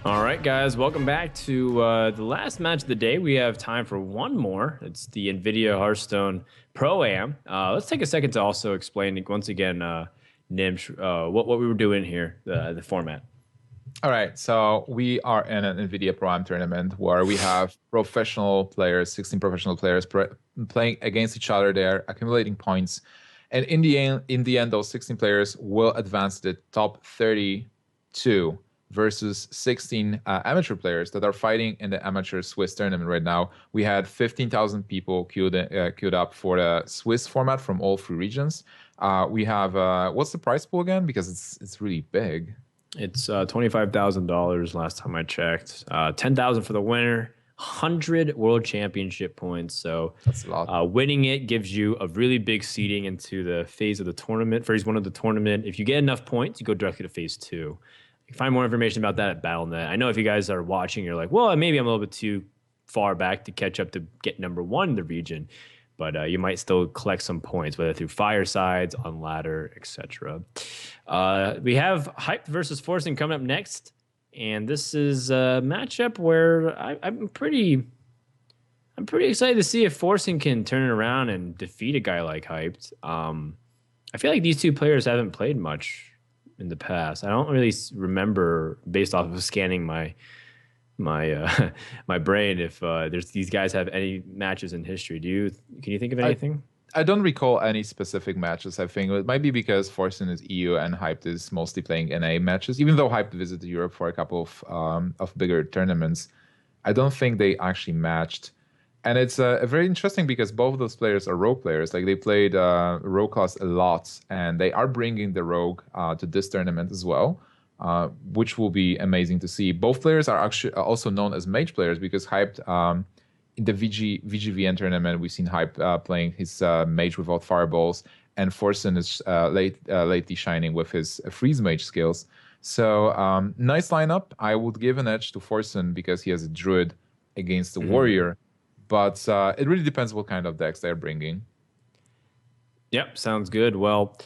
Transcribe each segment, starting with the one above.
All right, guys, welcome back to the last match of the day. We have time for one more. It's the Nvidia Hearthstone Pro-Am. Let's take a second to also explain once again, Nimsh, what we were doing here, the format. All right, so we are in an Nvidia Pro Am tournament where we have professional players, 16 professional players playing against each other. They're accumulating points, and in the end, those 16 players will advance to the top 32 versus 16 amateur players that are fighting in the amateur Swiss tournament right now. We had 15,000 people queued up for the Swiss format from all three regions. We have what's the prize pool again? Because it's really big. It's $25,000 last time I checked. 10,000 for the winner. 100 world championship points. So That's a lot. winning it gives you a really big seeding into the phase of the tournament, phase one of the tournament. If you get enough points, you go directly to phase two. You can find more information about that at Battle.net. I know if you guys are watching, you're like, well, maybe I'm a little bit too far back to catch up to get number one in the region, but you might still collect some points, whether through firesides, on ladder, etc. We have Hype versus Forsen coming up next, and this is a matchup where I'm pretty excited to see if Forsen can turn it around and defeat a guy like Hyped. I feel like these two players haven't played much in the past. I don't really remember, based off of scanning my my brain, if there's these guys have any matches in history. Can you think of anything? I don't recall any specific matches. I think it might be because Forsen is EU and Hyped is mostly playing NA matches. Even though Hyped visited Europe for a couple of bigger tournaments, I don't think they actually matched. And it's very interesting because both of those players are rogue players. Like they played rogue class a lot, and they are bringing the rogue to this tournament as well, which will be amazing to see. Both players are actually also known as mage players because Hyped in the VGVN tournament, we've seen Hype playing his mage without fireballs, and Forsen is lately shining with his freeze mage skills. So nice lineup. I would give an edge to Forsen because he has a druid against the warrior, but it really depends what kind of decks they're bringing. Yep, sounds good. Well,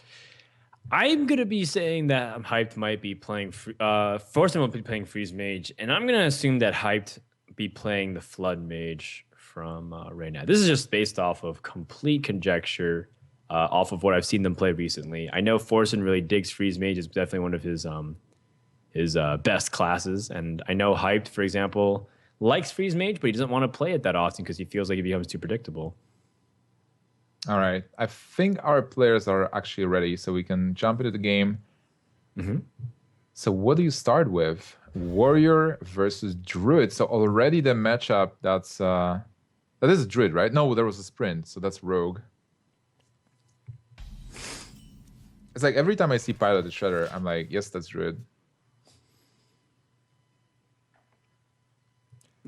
I'm gonna be saying that Hyped might be playing. Forsen will be playing freeze mage, and I'm gonna assume that Hyped be playing the Flood Mage from right now. This is just based off of complete conjecture, off of what I've seen them play recently. I know Forsen really digs Freeze Mage. It's definitely one of his best classes. And I know Hyped, for example, likes Freeze Mage, but he doesn't want to play it that often because he feels like it becomes too predictable. All right. I think our players are actually ready, so we can jump into the game. So what do you start with? Warrior versus Druid. So already the matchup that is a Druid, right? No, there was a sprint, so that's Rogue. It's like every time I see Pilot the Shredder, I'm like, yes, that's Druid.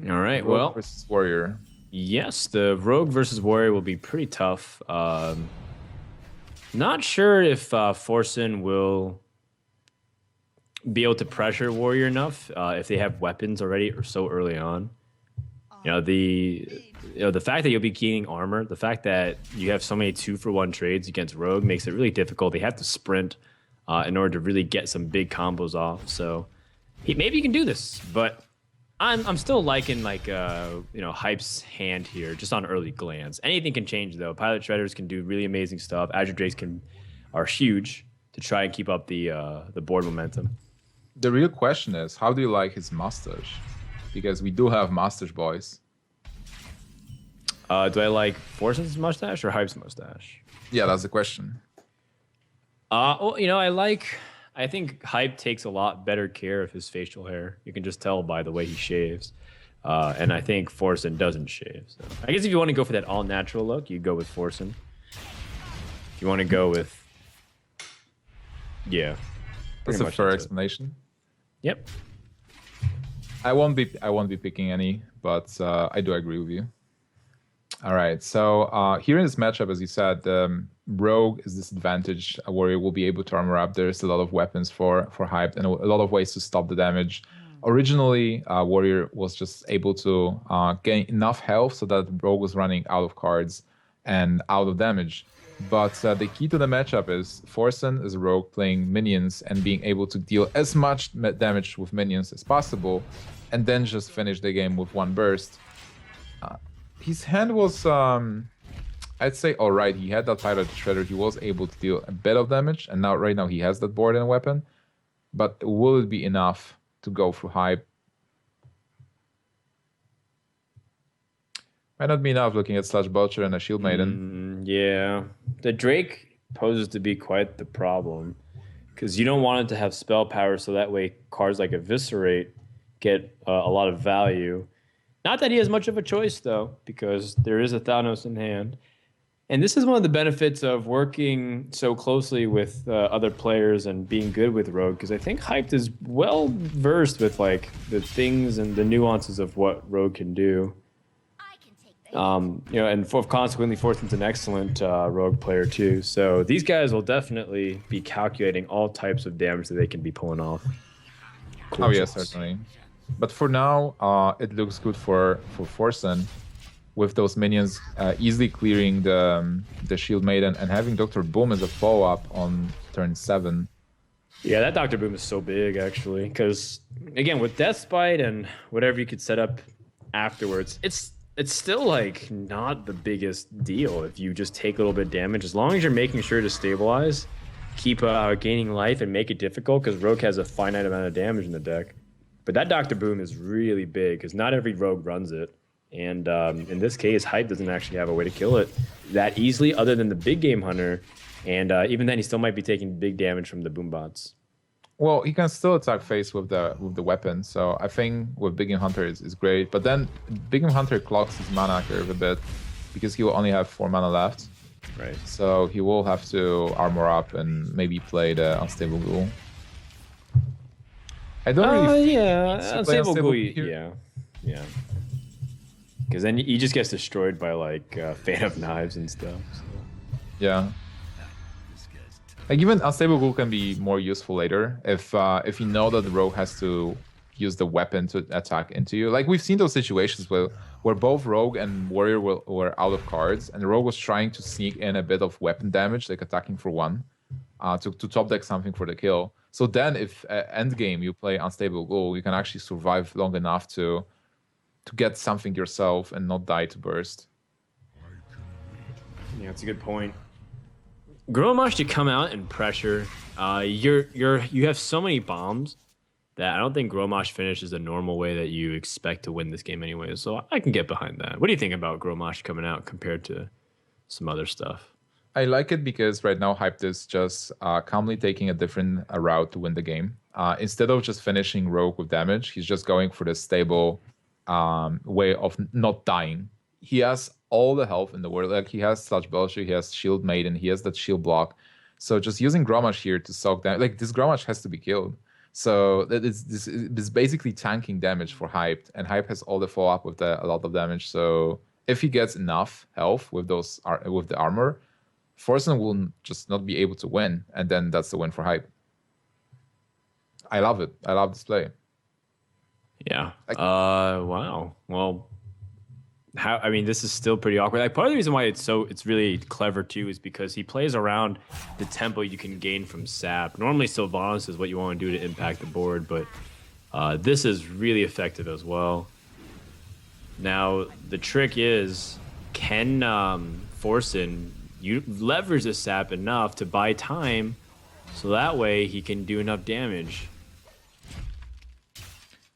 All right, Rogue well, versus Warrior. yes, the Rogue versus Warrior will be pretty tough. Not sure if Forsen will be able to pressure Warrior enough if they have weapons already or so early on. The fact that you'll be gaining armor, the fact that you have so many 2-for-1 trades against Rogue makes it really difficult. They have to sprint in order to really get some big combos off. So maybe he can do this, but I'm still liking Hype's hand here just on early glance. Anything can change though. Pilot Shredders can do really amazing stuff. Azure Drakes are huge to try and keep up the board momentum. The real question is, how do you like his mustache? Because we do have mustache boys. Do I like Forsen's mustache or Hype's mustache? Yeah, that's the question. Well, I think Hype takes a lot better care of his facial hair. You can just tell by the way he shaves. And I think Forsen doesn't shave. So I guess if you want to go for that all natural look, you go with Forsen. If you want to go with, yeah, That's a fair explanation. Yep. I won't be picking any, but I do agree with you. All right, so here in this matchup, as you said, Rogue is disadvantaged. A Warrior will be able to armor up. There's a lot of weapons for Hyped and a lot of ways to stop the damage. Originally, Warrior was just able to gain enough health so that Rogue was running out of cards. and out of damage. But the key to the matchup is Forsen is a rogue playing minions and being able to deal as much damage with minions as possible, and then just finish the game with one burst. His hand was, I'd say, all right. He had that Pilot Shredder. He was able to deal a bit of damage, and right now he has that board and weapon. But will it be enough to go through hype? Might not be enough looking at Slash Belcher and a Shield Maiden. Yeah. The Drake poses to be quite the problem because you don't want it to have spell power so that way cards like Eviscerate get a lot of value. Not that he has much of a choice, though, because there is a Thanos in hand. And this is one of the benefits of working so closely with other players and being good with Rogue, because I think Hyped is well versed with like the things and the nuances of what Rogue can do. And consequently, Forsen's an excellent Rogue player too. So these guys will definitely be calculating all types of damage that they can be pulling off. Cool oh yes, certainly. But for now, it looks good for Forsen, with those minions easily clearing the Shield Maiden and having Dr. Boom as a follow-up on turn 7. Yeah, that Dr. Boom is so big, actually, because, again, with Death Spite and whatever you could set up afterwards, it's still, like, not the biggest deal if you just take a little bit of damage. As long as you're making sure to stabilize, keep gaining life, and make it difficult, because Rogue has a finite amount of damage in the deck. But that Dr. Boom is really big, because not every Rogue runs it. And in this case, Hype doesn't actually have a way to kill it that easily other than the big game hunter. And even then, he still might be taking big damage from the boom bots. Well, he can still attack face with the weapon. So I think with Big Game Hunter is great. But then Big Game Hunter clocks his mana curve a bit because he will only have 4 mana left. Right. So he will have to armor up and maybe play the Unstable Ghoul. I don't really. Yeah, Unstable Ghoul. Yeah. Because then he just gets destroyed by like Fan of Knives and stuff. So. Yeah. Like even Unstable Ghoul can be more useful later if you know that the rogue has to use the weapon to attack into you. Like we've seen those situations where both rogue and warrior were out of cards, and the rogue was trying to sneak in a bit of weapon damage, like attacking for 1, to top deck something for the kill. So then if end game you play Unstable Ghoul, you can actually survive long enough to get something yourself and not die to burst. Yeah, that's a good point. Grommash to come out and pressure. You have so many bombs that I don't think Grommash finishes the normal way that you expect to win this game anyway. So I can get behind that. What do you think about Grommash coming out compared to some other stuff? I like it because right now Hyped is just calmly taking a different route to win the game. Instead of just finishing Rogue with damage, he's just going for the stable way of not dying. He has all the health in the world. Like he has Slash Belcher, he has Shield Maiden, he has that shield block. So just using Grommash here to soak down, like this Grommash has to be killed. So this is basically tanking damage for Hyped, and Hype has all the follow up with a lot of damage. So if he gets enough health with the armor, Forsen will just not be able to win, and then that's the win for Hype. I love it. I love this play. Yeah. Wow. Well, this is still pretty awkward. Like part of the reason why it's really clever too is because he plays around the tempo you can gain from sap. Normally Sylvanas is what you want to do to impact the board, but this is really effective as well. Now the trick is, can Forsen leverage the sap enough to buy time so that way he can do enough damage?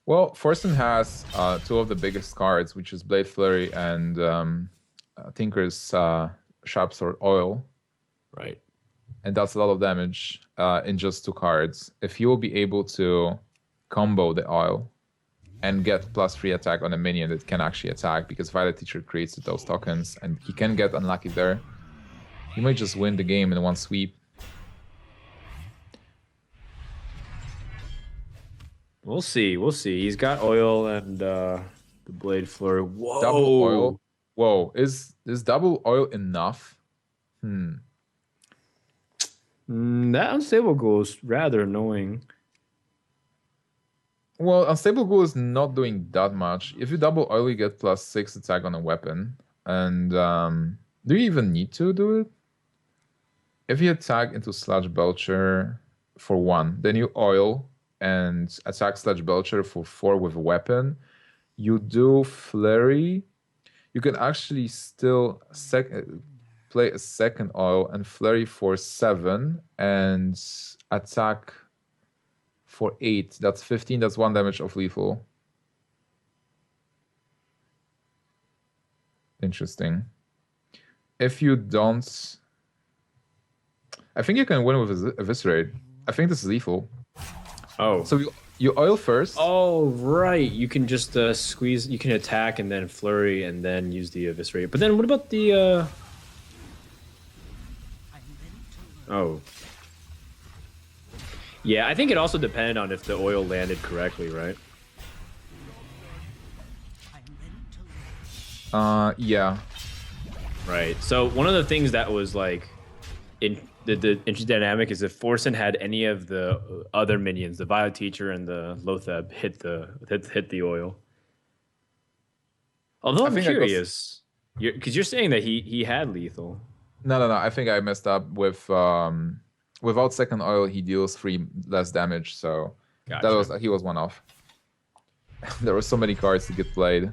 Well, Forsen has 2 of the biggest cards, which is Blade Flurry and Tinker's Sharp Sword Oil. Right. And that's a lot of damage in just 2 cards. If he will be able to combo the oil and get +3 attack on a minion that can actually attack, because Violet Teacher creates those tokens, and he can get unlucky there, he might just win the game in one sweep. We'll see. He's got oil and the Blade Flurry. Whoa. Double oil. Whoa. Is double oil enough? That Unstable Ghoul is rather annoying. Well, Unstable Ghoul is not doing that much. If you double oil, you get +6 attack on a weapon. And Do you even need to do it? If you attack into Sludge Belcher for 1, then you oil and attack Sludge Belcher for 4 with a weapon, you do Flurry. You can actually still play a second oil and Flurry for 7 and attack for 8. That's 15. That's 1 damage of lethal. Interesting. If you don't... I think you can win with Eviscerate. I think this is lethal. Oh. So you oil first. Oh, right. You can just squeeze. You can attack and then flurry and then use the eviscerate. But then what about the... Oh. Yeah, I think it also depended on if the oil landed correctly, right? Yeah. Right. So one of the things that was like in the interesting dynamic is if Forsen had any of the other minions, the Violet Teacher and the Lotheb, hit the oil. Although I'm curious, because you're saying that he had lethal. No. I think I messed up with without second oil he deals 3 less damage. So gotcha. He was one off. There were so many cards to get played.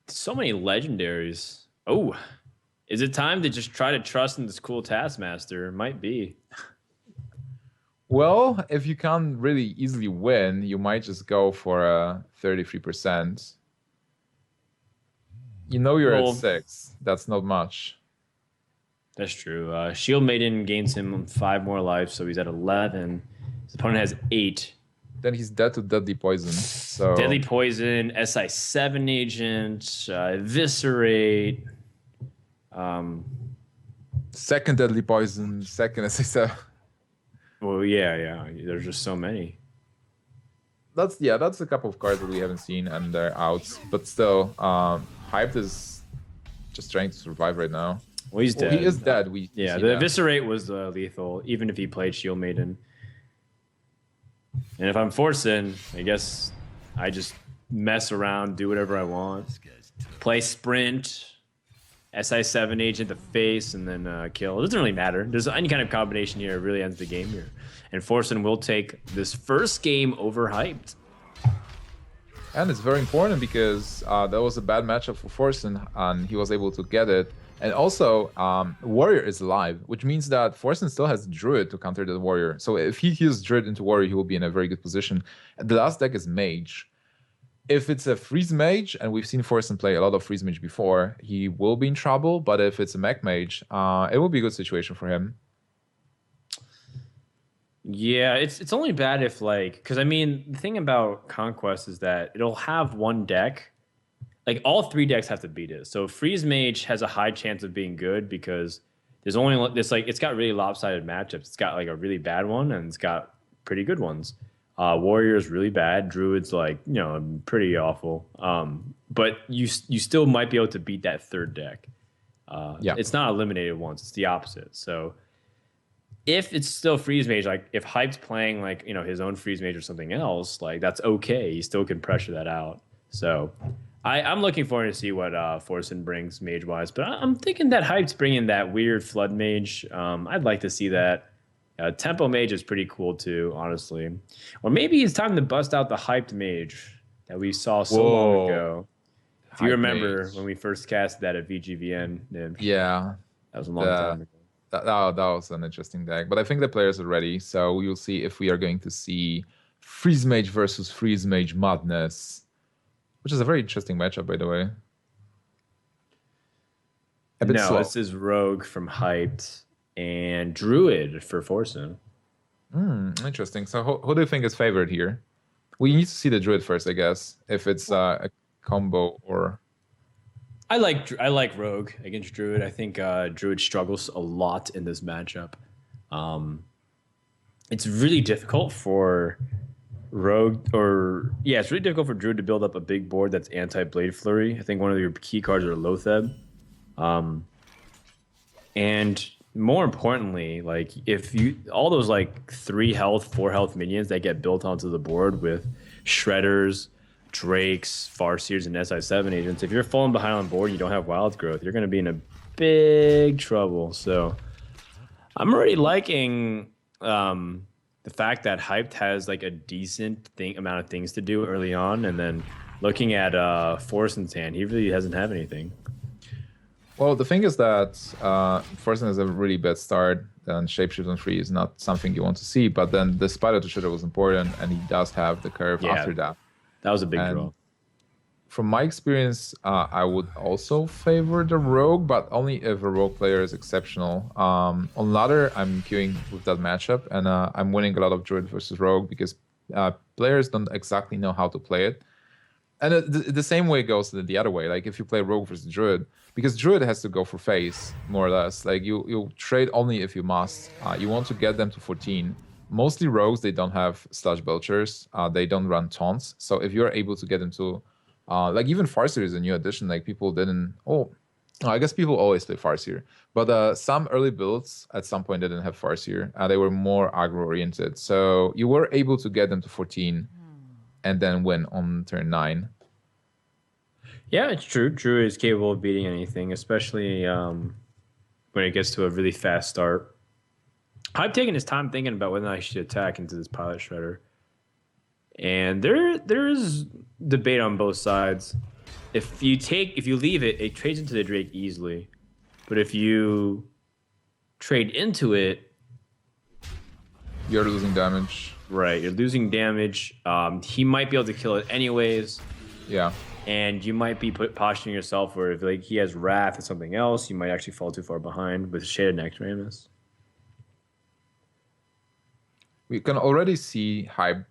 So many legendaries. Oh, is it time to just try to trust in this cool Taskmaster? It might be. Well, if you can't really easily win, you might just go for a 33%. You know you're at 6. That's not much. That's true. Shield Maiden gains him 5 more life, so he's at 11. His opponent has 8. Then he's dead to Deadly Poison. So Deadly Poison, SI7 Agent, Eviscerate. Second Deadly Poison, second SI7. Well, yeah. There's just so many. That's a couple of cards that we haven't seen and they're out. But still, Hyped is just trying to survive right now. Well, he's dead. He is dead. The Eviscerate was lethal, even if he played Shield Maiden. And if I'm Forsen, I guess I just mess around, do whatever I want. Play Sprint, SI7 Agent the face, and then kill. It doesn't really matter. There's any kind of combination here. It really ends the game here. And Forsen will take this first game over Hyped. And it's very important because that was a bad matchup for Forsen, and he was able to get it. And also, Warrior is alive, which means that Forsen still has Druid to counter the Warrior. So if he heals Druid into Warrior, he will be in a very good position. The last deck is Mage. If it's a Freeze Mage, and we've seen Forsen play a lot of Freeze Mage before, he will be in trouble. But if it's a Mech Mage, it will be a good situation for him. Yeah, it's only bad if because I mean the thing about Conquest is that it'll have one deck. Like all 3 decks have to beat it. So Freeze Mage has a high chance of being good because there's only it's got really lopsided matchups. It's got like a really bad one and it's got pretty good ones. Warrior is really bad. Druid's pretty awful. But you still might be able to beat that 3rd deck. It's not eliminated once. It's the opposite. So if it's still Freeze Mage, like if Hype's playing his own Freeze Mage or something else, that's okay. He still can pressure that out. So I'm looking forward to see what Forsen brings mage-wise, but I'm thinking that Hype's bringing that weird Flood Mage. I'd like to see that. Tempo Mage is pretty cool too, honestly. Or maybe it's time to bust out the Hyped Mage that we saw so long ago. If you remember when we first cast that at VGVN. Yeah. That was a long time ago. That was an interesting deck, but I think the players are ready, so we will see if we are going to see Freeze Mage versus Freeze Mage Madness, which is a very interesting matchup, by the way. This is Rogue from Hyped and Druid for Forsen. Interesting. So who do you think is favored here? We need to see the Druid first, I guess, if it's a combo or... I like Rogue against Druid. I think Druid struggles a lot in this matchup. It's really difficult for Rogue, it's really difficult for Druid to build up a big board that's anti-Blade Flurry. I think one of your key cards are Lotheb. And more importantly, if you all those 3 health, 4 health minions that get built onto the board with Shredders, Drakes, Farseers, and SI7 agents. If you're falling behind on board and you don't have wild growth, you're going to be in a big trouble. So I'm already liking the fact that Hyped has like a decent amount of things to do early on, and then looking at Forsen's hand, he really doesn't have anything. Well, the thing is that Forsen has a really bad start, and Shapeshift on 3 is not something you want to see. But then the Spider to Shooter was important, and he does have the curve Yeah, after that. that was a big And draw. from my experience, I would also favor the Rogue, but only if a Rogue player is exceptional. On ladder, I'm queuing with that matchup, and I'm winning a lot of Druid versus Rogue because players don't exactly know how to play it. And the same way goes the other way. Like if you play Rogue versus Druid, because Druid has to go for face, more or less. Like you trade only if you must. You want to get them to 14. Mostly Rogues, they don't have Slash Belchers. They don't run taunts. So if you're able to get them to... like even Farseer is a new addition. Like people didn't... Oh, I guess people always play Farseer. But some early builds at some point didn't have Farseer. They were more aggro-oriented. So you were able to get them to 14 and then win on turn 9. Yeah, it's true. Drew is capable of beating anything, especially when it gets to a really fast start. I've taken his time thinking about whether I should attack into this Pilot Shredder. And there is debate on both sides. If you leave it, it trades into the Drake easily. But if you trade into it, you're losing damage. Right, you're losing damage. He might be able to kill it anyways. Yeah. And you might be posturing yourself where if like he has Wrath or something else, you might actually fall too far behind with Shaded Nectaramus. We can already see Hype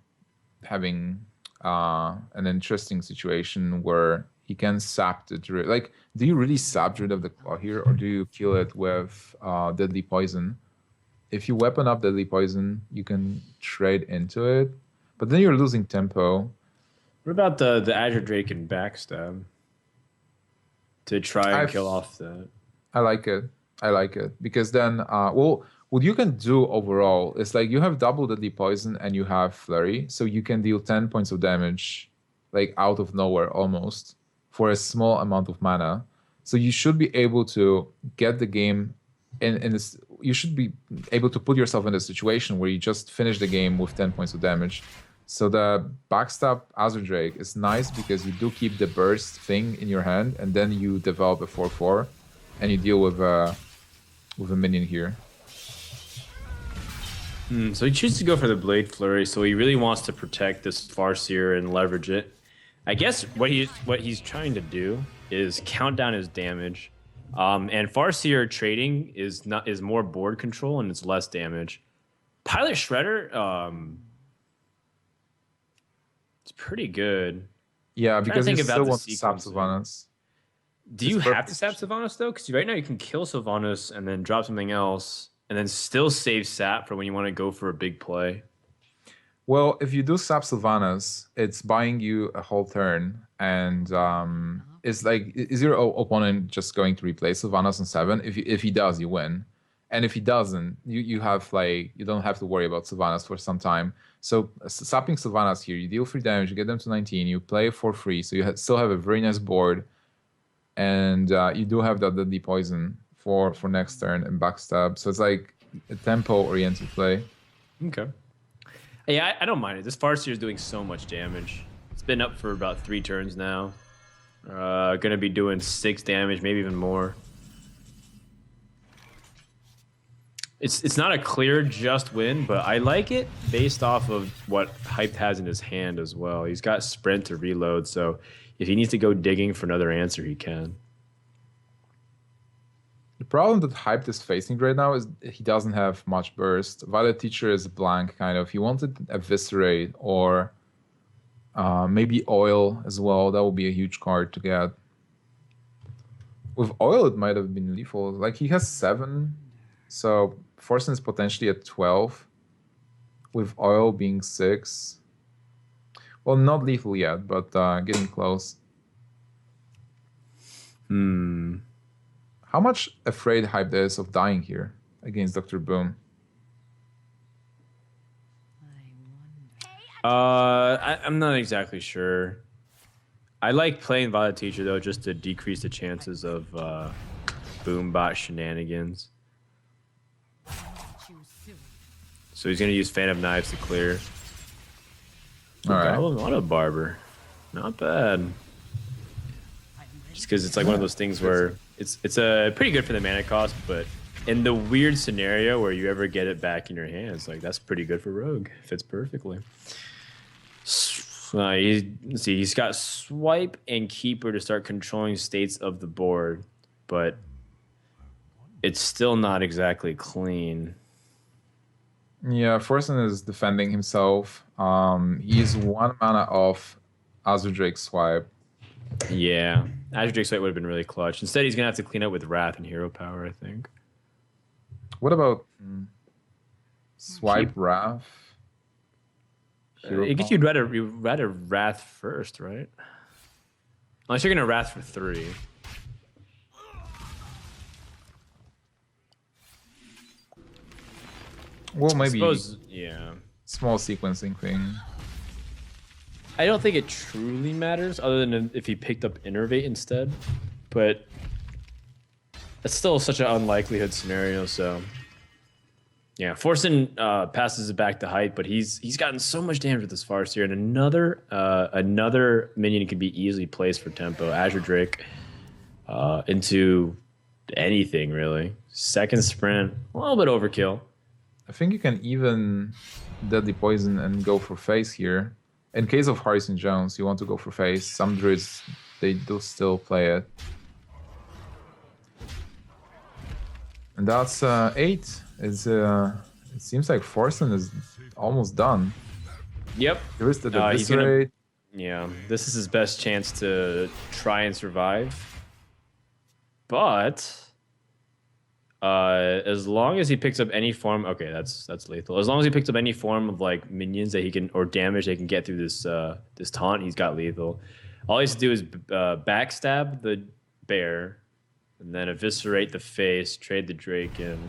having an interesting situation where he can sap the Druid. Like, do you really sap Druid of the Claw here, or do you kill it with Deadly Poison? If you weapon up Deadly Poison, you can trade into it, but then you're losing tempo. What about the Azure Drake and Backstab? To try and kill off that. I like it. I like it. Because then, what you can do overall is like you have double Deadly Poison and you have Flurry, so you can deal 10 points of damage, like out of nowhere almost, for a small amount of mana. So you should be able to get the game in this. You should be able to put yourself in a situation where you just finish the game with 10 points of damage. So the Backstab Azure Drake is nice because you do keep the burst thing in your hand, and then you develop a 4/4, and you deal with a minion here. So he chooses to go for the Blade Flurry, so he really wants to protect this Farseer and leverage it. I guess what he's trying to do is count down his damage. And Farseer trading is more board control and it's less damage. Pilot Shredder, it's pretty good. Yeah, because you still want to sap Sylvanas. Do you have to sap Sylvanas though? Because right now you can kill Sylvanas and then drop something else, and then still save sap for when you want to go for a big play. Well, if you do sap Sylvanas, it's buying you a whole turn, and it's like, is your opponent just going to replace Sylvanas on 7? If he does, you win. And if he doesn't, you don't have to worry about Sylvanas for some time. So sapping Sylvanas here, you deal 3 damage, you get them to 19, you play for free, so you still have a very nice board, and you do have that Deadly Poison for next turn and Backstab. So it's like a tempo-oriented play. Okay. Yeah, I don't mind it. This Farseer is doing so much damage. It's been up for about 3 turns now. Gonna be doing 6 damage, maybe even more. It's not a clear just win, but I like it based off of what Hyped has in his hand as well. He's got sprint to reload, so if he needs to go digging for another answer, he can. The problem that Hyped is facing right now is he doesn't have much burst. Violet Teacher is blank, kind of. He wanted Eviscerate or maybe Oil as well. That would be a huge card to get. With Oil, it might have been lethal. Like, he has 7, so Forsen is potentially at 12, with Oil being 6. Well, not lethal yet, but getting close. How much afraid Hyped is of dying here against Dr. Boom? I'm not exactly sure. I like playing Violet Teacher though, just to decrease the chances of Boombot shenanigans. So he's gonna use Fan of Knives to clear. All right. Goblin Auto Barber, not bad. Just because it's like one of those things where it's pretty good for the mana cost, but in the weird scenario where you ever get it back in your hands, like that's pretty good for Rogue. Fits perfectly. Let's see, he's got Swipe and Keeper to start controlling states of the board, but it's still not exactly clean. Yeah, Forsen is defending himself. He's 1 mana off Azure Drake Swipe. Yeah, Azure Drake Swipe would have been really clutch. Instead, he's gonna have to clean up with Wrath and Hero Power, I think. What about Swipe Wrath? I guess you'd rather Wrath first, right? Unless you're gonna Wrath for 3. Well, maybe Suppose, yeah. small sequencing thing. I don't think it truly matters, other than if he picked up Innervate instead. But it's still such an unlikelihood scenario, so yeah. Forsen passes it back to Hype, but he's gotten so much damage with this Farseer, and another minion can be easily placed for tempo. Azure Drake into anything really. Second sprint, a little bit overkill. I think you can even Deadly Poison and go for face here. In case of Harrison Jones, you want to go for face. Some druids, they do still play it. And that's 8. It seems like Forsen is almost done. Yep. There is the Eviscerate. Yeah, this is his best chance to try and survive. But as long as he picks up any form, okay, that's lethal. As long as he picks up any form of like minions that he can or damage they can get through this this taunt, he's got lethal. All he has to do is backstab the bear, and then eviscerate the face, trade the Drake in,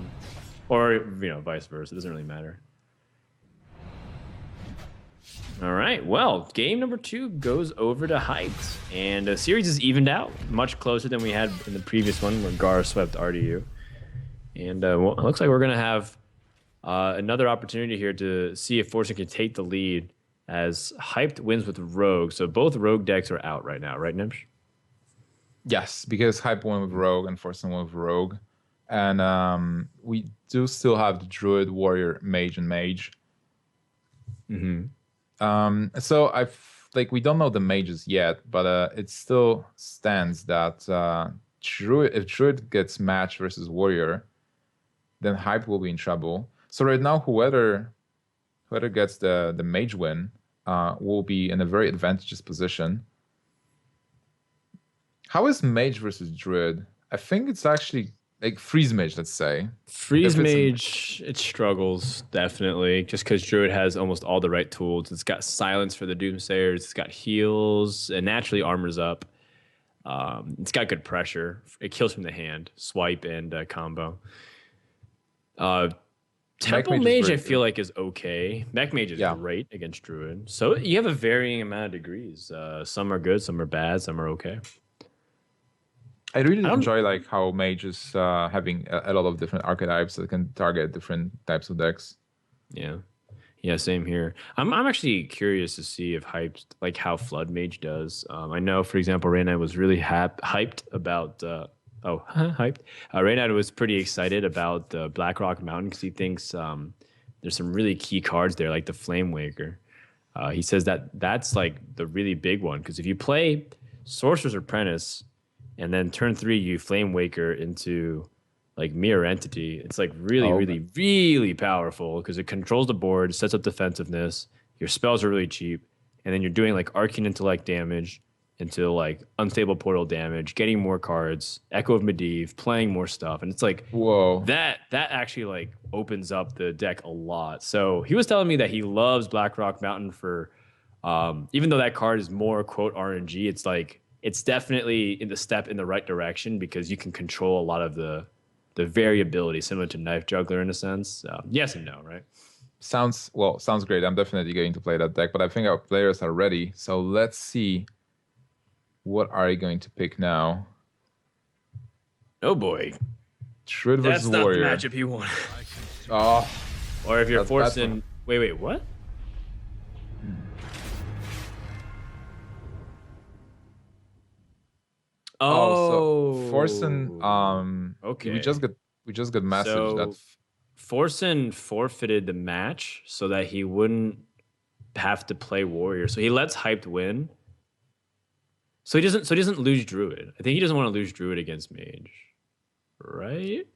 or vice versa. It doesn't really matter. All right, well, game number 2 goes over to Hyped, and the series is evened out, much closer than we had in the previous one where Gar swept RDU. And well, it looks like we're going to have another opportunity here to see if Forsen can take the lead as Hyped wins with Rogue. So both Rogue decks are out right now, right, Nimsh? Yes, because Hype won with Rogue and Forsen won with Rogue. And we do still have the Druid, Warrior, Mage, and Mage. Mm-hmm. So we don't know the mages yet, but it still stands that if Druid gets match versus Warrior, then Hype will be in trouble. So right now, whoever gets the mage win will be in a very advantageous position. How is mage versus Druid? I think it's actually like freeze mage, let's say. Freeze mage, it struggles, definitely, just because Druid has almost all the right tools. It's got silence for the Doomsayers, it's got heals, and naturally armors up. It's got good pressure. It kills from the hand, swipe, and combo. Temple Mage, I feel like, is okay. Mech Mage is great against Druid. So you have a varying amount of degrees. Some are good, some are bad, some are okay. I really enjoy like how Mage is having a lot of different archetypes that can target different types of decks. Yeah, same here. I'm actually curious to see if how Flood Mage does. I know, for example, Raynad was really hyped about. Hyped. Raynad was pretty excited about Blackrock Mountain because he thinks there's some really key cards there, like the Flame Waker. He says that's like the really big one because if you play Sorcerer's Apprentice and then turn 3 you Flame Waker into like Mirror Entity, it's like really powerful because it controls the board, sets up defensiveness, your spells are really cheap, and then you're doing like Arcane Intellect damage into like Unstable Portal damage, getting more cards, Echo of Medivh, playing more stuff, and it's like whoa, that actually like opens up the deck a lot. So he was telling me that he loves Blackrock Mountain for even though that card is more quote RNG, it's like it's definitely in the step in the right direction because you can control a lot of the variability, similar to Knife Juggler in a sense. Yes and no, right? Sounds great. I'm definitely going to play that deck, but I think our players are ready. So let's see What are you going to pick now? Oh boy, Druid versus that's not the Warrior. matchup he wanted. Oh, Or if you're that's bad for him. forcing, wait, what? Oh, so Forsen, Oh, we just okay. got message that So Forsen forfeited the match so that he wouldn't have to play warrior. So he lets hyped win. So he doesn't lose druid. I think he doesn't want to lose druid against mage, right?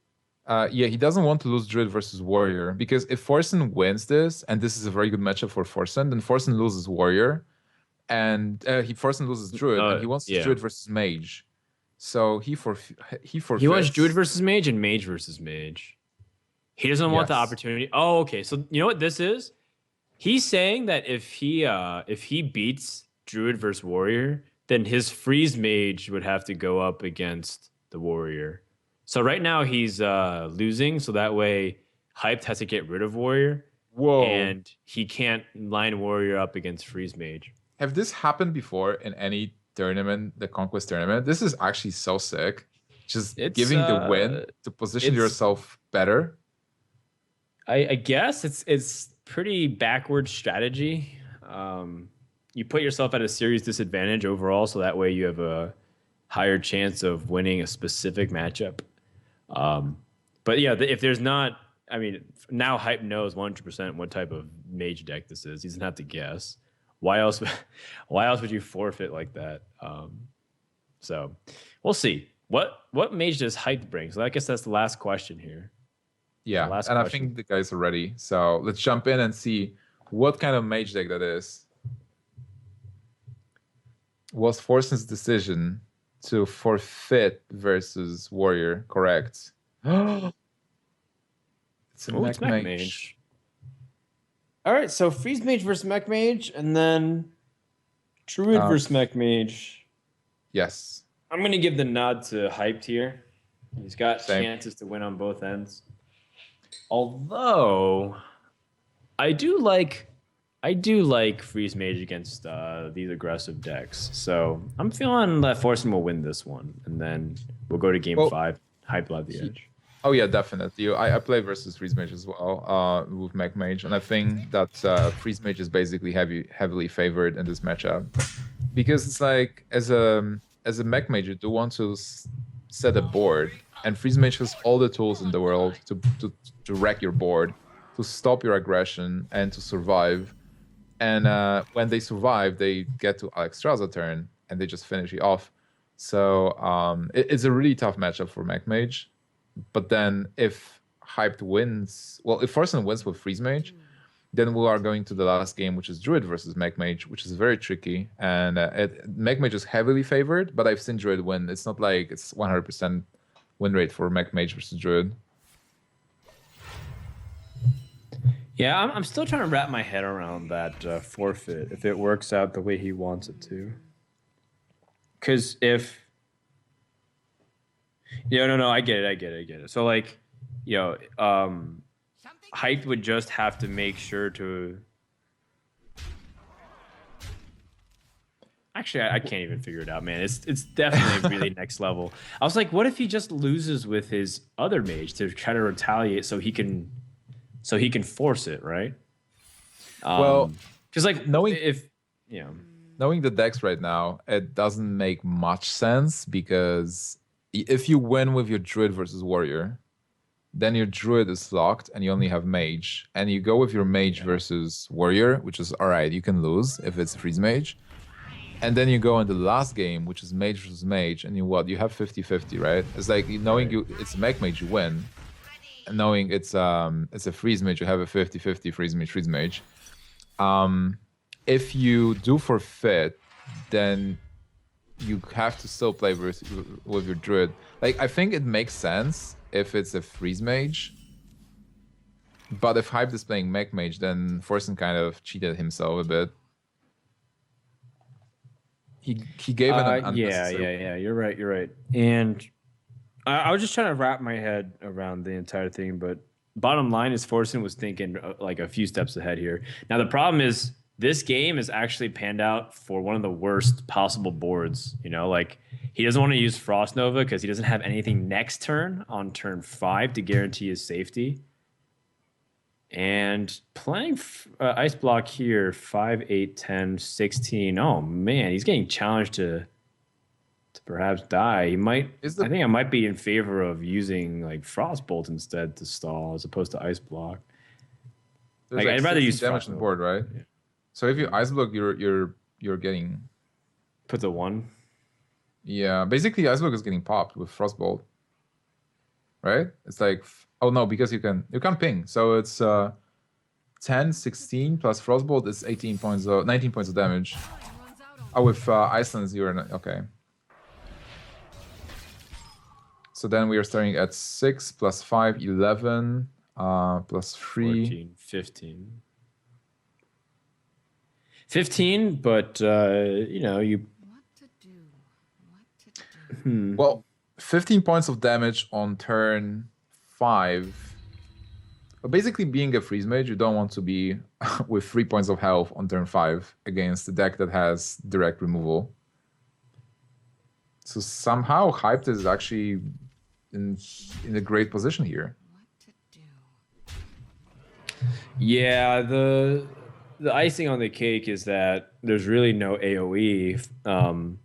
yeah, he doesn't want to lose Druid versus Warrior because if Forsen wins this, and this is a very good matchup for Forsen, then Forsen loses Warrior, and he Forsen loses Druid, and he wants Yeah. Druid versus Mage, so he He wants druid forfeits. versus mage and mage versus mage. He doesn't want the Yes. opportunity. Oh, okay. So you know what this is? He's saying that if he beats druid versus warrior, then his freeze mage would have to go up against the warrior. So right now he's losing, so that way hyped has to get rid of warrior, Whoa. and he can't line warrior up against freeze mage. Have this happened before in any tournament, the Conquest tournament? This is actually so sick. Just It's giving the win uh to position it's yourself better. I guess it's pretty backward strategy. You put yourself at a serious disadvantage overall, so that way you have a higher chance of winning a specific matchup. Um, but yeah, if there's not, I mean, now Hype knows 100% what type of mage deck this is. He doesn't have to guess. Why else? Why else would you forfeit like that? So we'll see. What mage does Hype bring? So I guess that's the last question here. The Yeah, last and I question. think the guys are ready. So let's jump in and see what kind of mage deck that is. Was Forsen's decision to forfeit versus Warrior correct? It's a Oh, it's mech Mech mage. Mage. All right, so Freeze Mage versus Mech Mage, and then Druid Uh, versus Mech Mage. yes, I'm gonna give the nod to Hyped here. He's got same. chances to win on both ends. Although I do like Freeze Mage against these aggressive decks. So I'm feeling that Forsen will win this one, and then we'll go to game Well, 5. Hype will have the he, edge. oh yeah, definitely. I play versus Freeze Mage as well, with mech mage, and I think that Freeze Mage is basically heavily favored in this matchup because it's like as a mech mage, you do want to set a board, and Freeze Mage has all the tools in the world to wreck your board, to stop your aggression, and to survive. And when they survive, they get to Alexstrasza turn, and they just finish you off. So it's a really tough matchup for mech mage. But then if Hyped wins, well, if Forsen wins with Freeze Mage, then we are going to the last game, which is Druid versus Mech Mage, which is very tricky. And Mech Mage is heavily favored, but I've seen Druid win. It's not like it's 100% win rate for Mech Mage versus Druid. Yeah, I'm still trying to wrap my head around that forfeit if it works out the way he wants it to. Because if no, I get it. So like, you know, Hype would just have to make sure to. Actually, I can't even figure it out, man. It's definitely really next level. I was like, what if he just loses with his other mage to try to retaliate so he can force it, right? Well, Because like knowing if you know, knowing the decks right now, it doesn't make much sense because if you win with your Druid versus Warrior, then your Druid is locked and you only have Mage, and you go with your Mage yeah, versus Warrior, which is all right. You can lose if it's Freeze Mage. And then you go in the last game, which is Mage versus Mage, and you have 50-50, right? It's like knowing right. you it's a Mech Mage, you win. And knowing it's a Freeze Mage, you have a 50-50 Freeze Mage. If you do forfeit, then you have to still play with your Druid. Like I think it makes sense if it's a Freeze Mage. But if Hype is playing Mech Mage, then Forsen kind of cheated himself a bit. He gave an Yeah, unnecessary. yeah, yeah. You're right. You're right. And I was just trying to wrap my head around the entire thing, but bottom line is Forsen was thinking like a few steps ahead here. Now the problem is this game is actually panned out for one of the worst possible boards. You know, like he doesn't want to use Frost Nova because he doesn't have anything next turn on turn 5 to guarantee his safety. And playing Ice Block here, 5, 8, 10, 16. Oh man, he's getting challenged to perhaps die. He might. I think I might be in favor of using like Frostbolt instead to stall as opposed to Ice Block. Like I'd rather use damage on the board, right? Yeah. So if you Ice Block, you're getting puts a 1. Yeah, basically Ice Block is getting popped with Frostbolt, right? It's like, oh no, because you can ping, so it's 10, 16 plus Frostbolt is 18 points, 19 points of damage. Oh, with Iceland's you're not, okay. So then we are starting at 6 plus 5, 11, plus 3. 14, 15. 15, but you know, you. Well, 15 points of damage on turn 5. But basically, being a freeze mage, you don't want to be with 3 points of health on turn 5 against a deck that has direct removal. So somehow Hyped is actually in a great position here. Yeah, the icing on the cake is that there's really no AoE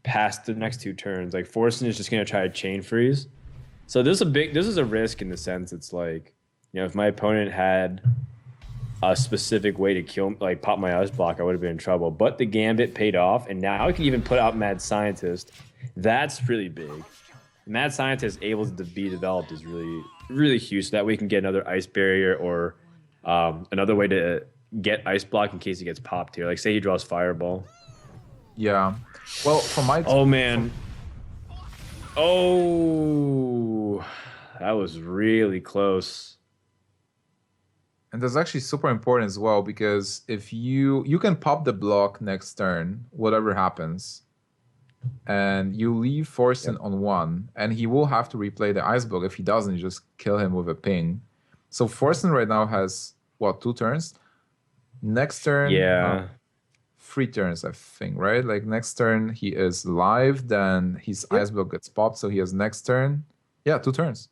past the next 2 turns. Like Forsen is just gonna try to chain freeze. So this is a risk in the sense it's like, you know, if my opponent had a specific way to kill, like pop my Ice Block, I would have been in trouble. But the Gambit paid off, and now I can even put out Mad Scientist. That's really big. Mad Scientist able to be developed is really, really huge. So that we can get another Ice Barrier or another way to get Ice Block in case he gets popped here. Like say he draws Fireball. Yeah. Well, from my... Oh, man. Oh, that was really close. And that's actually super important as well, because if you can pop the block next turn, whatever happens, and you leave Forsen on 1, and he will have to replay the Ice Block. If he doesn't, you just kill him with a ping. So Forsen right now has, what, 2 turns? Next turn... Yeah. 3 turns, I think, right? Like next turn he is live, then his Ice Block gets popped, so he has next turn. Yeah, 2 turns.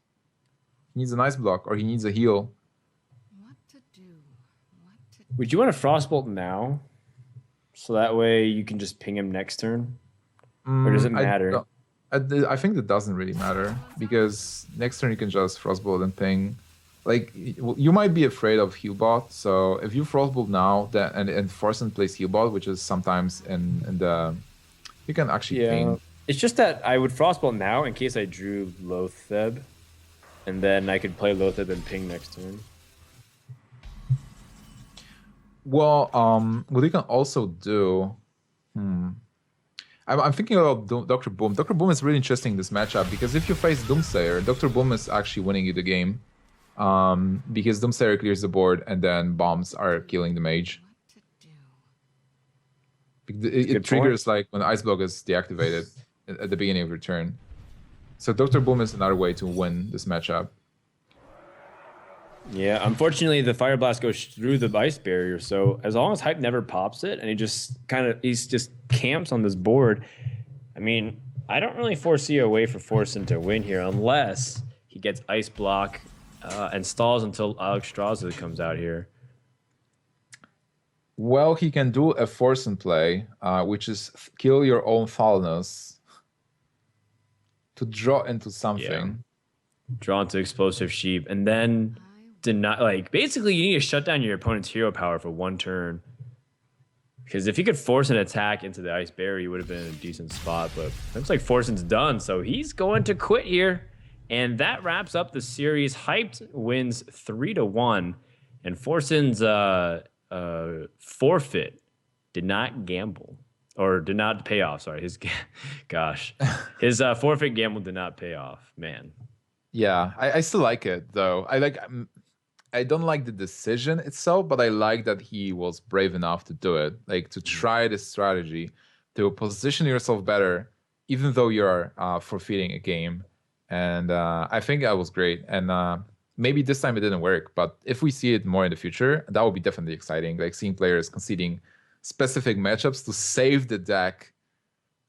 He needs an Ice Block or he needs a heal. What to do? Would you want a Frostbolt now? So that way you can just ping him next turn? Or does it matter? I think that doesn't really matter, because next turn you can just Frostbolt and ping. Like, you might be afraid of Healbot, so if you Frostbolt now, and Forsen plays Healbot, which is sometimes in the... You can actually ping. It's just that I would Frostbolt now in case I drew Loatheb, and then I could play Loatheb and ping next turn. Well, what you can also do... I'm thinking about Dr. Boom. Dr. Boom is really interesting in this matchup, because if you face Doomsayer, Dr. Boom is actually winning you the game. Because Doomsayer clears the board and then bombs are killing the mage. It triggers like when Ice Block is deactivated at the beginning of your turn. So Dr. Boom is another way to win this matchup. Yeah, unfortunately the Fire Blast goes through the Ice Barrier, so as long as Hype never pops it and he just camps on this board, I mean, I don't really foresee a way for Forsen to win here unless he gets Ice Block and stalls until Alexstrasza comes out here. Well, he can do a Forsen play, which is kill your own Thalnos to draw into something. Yeah. Draw into Explosive Sheep, and then basically you need to shut down your opponent's hero power for 1 turn. Because if he could force an attack into the Ice Barrier, he would have been in a decent spot. But looks like Forsen's done, so he's going to quit here. And that wraps up the series. Hyped wins 3-1, and Forsen's forfeit did not gamble, or did not pay off. Sorry, his forfeit gamble did not pay off. Man. Yeah, I still like it though. I don't like the decision itself, but I like that he was brave enough to do it, like to try this strategy to position yourself better, even though you're forfeiting a game. And I think that was great. And maybe this time it didn't work, but if we see it more in the future, that would be definitely exciting. Like seeing players conceding specific matchups to save the deck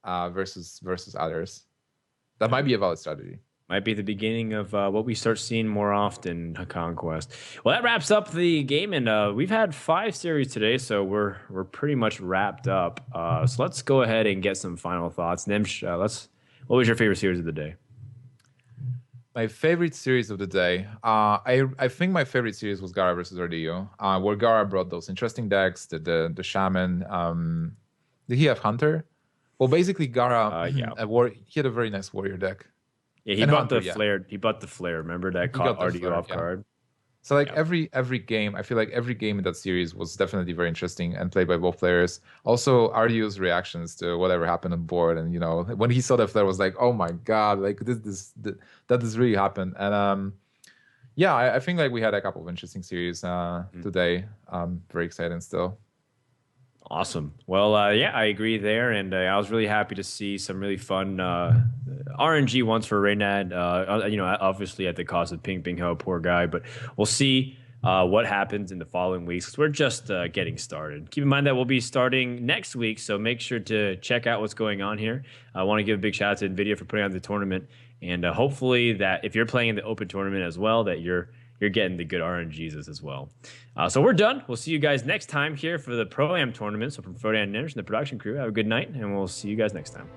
versus others. That might be a valid strategy. Might be the beginning of what we start seeing more often in Conquest. Well, that wraps up the game, and we've had 5 series today, so we're pretty much wrapped up. So let's go ahead and get some final thoughts. Nimsh, what was your favorite series of the day? My favorite series of the day, I think my favorite series was Gara versus Ardillo, where Gara brought those interesting decks, the Shaman. Did he have Hunter? Well, basically Gara, Yeah. He had a very nice warrior deck. Yeah, he And bought Hunter, the yeah. flare. He bought the flare. Remember that He caught got the RDO flare, off yeah. guard. So like Yeah. every game, I feel like every game in that series was definitely very interesting and played by both players. Also, Ardio's reactions to whatever happened on board, and when he saw the flare, was like, oh my god, like that has really happened. And yeah, I think like we had a couple of interesting series today. Very exciting still. Awesome. Well, yeah, I agree there, and I was really happy to see some really fun RNG ones for Reynad. Obviously at the cost of Ping Ping Ho, poor guy, but we'll see what happens in the following weeks. 'Cause we're just getting started. Keep in mind that we'll be starting next week, so make sure to check out what's going on here. I want to give a big shout out to Nvidia for putting on the tournament, and hopefully that if you're playing in the open tournament as well, that you're getting the good RNGs as well. So we're done. We'll see you guys next time here for the Pro-Am tournament. So from Frodan and Anders and the production crew, have a good night, and we'll see you guys next time.